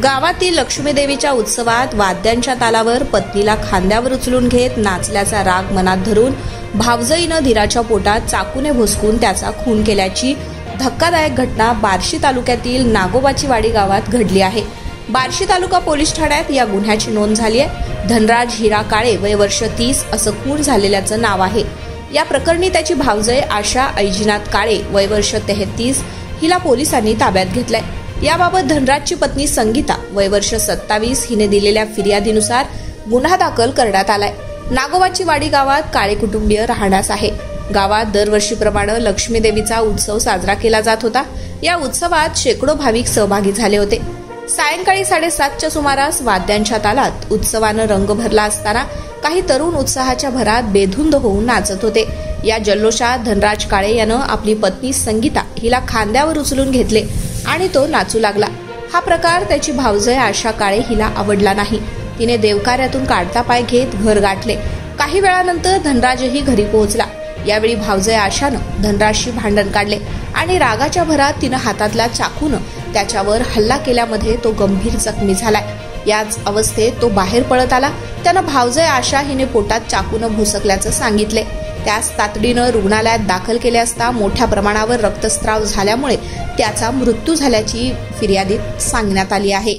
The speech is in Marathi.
गावातील लक्ष्मी देवीच्या उत्सवात वाद्यांच्या तालावर पत्नीला खांद्यावर उचलून घेत नाचल्याचा राग मनात धरून भावजईनं धीराच्या पोटात चाकूने भोसकून त्याचा खून केल्याची धक्कादायक घटना बार्शी तालुक्यातील नागोबाची वाडी गावात घडली आहे। बार्शी तालुका पोलीस ठाण्यात या गुन्ह्याची नोंद झाली आहे। धनराज हिरा काळे वय वर्ष 30 असं खून झालेल्याचं नाव आहे। या प्रकरणी त्याची भावजय आशा ऐजिनाथ काळे वय वर्ष 33 हिला पोलिसांनी ताब्यात घेतलंय। याबाबत धनराजची पत्नी संगीता वय वर्ष 27 हिने दिलेल्या फिर्यादीनुसार गुन्हा दाखल करण्यात आलाय। नागोबाची वाडी गावात काळे कुटुंबीय राहण्यास आहे। गावात दरवर्षीप्रमाणे लक्ष्मी देवीचा उत्सव साजरा केला जात होता। या उत्सवात शेकडो भाविक सहभागी झाले होते। सायंकाळी 7:30च्या सुमारास वाद्यांच्या तालात उत्सवानं रंग भरला असताना काही तरुण उत्साहाच्या भरात बेधुंद होऊन नाचत होते। या जल्लोषात धनराज काळे यानं आपली पत्नी संगीता हिला खांद्यावर उचलून घेतले आणि तो नाचू लागला। हा प्रकार त्याची भावजय आशा काळे हिला आवडला नाही। तिने देवकार्यातून काढता पाय घेत घर गाठले। काही वेळानंतर धनराजही घरी पोहोचला। यावेळी भावजय आशानं धनराजशी भांडण काढले आणि रागाच्या भरात तिनं हातातल्या चाकूनं त्याच्यावर हल्ला केल्यामध्ये तो गंभीर जखमी झालाय। याच अवस्थेत तो बाहेर पळत आला। त्यानं भावजय आशा हिने पोटात चाकूनं भुसकल्याचं सांगितले। त्यास तातडीनं रुग्णालयात दाखल केले असता मोठ्या प्रमाणावर रक्तस्राव झाल्यामुळे त्याचा मृत्यू झाल्याची फिर्यादीत सांगण्यात आली आहे।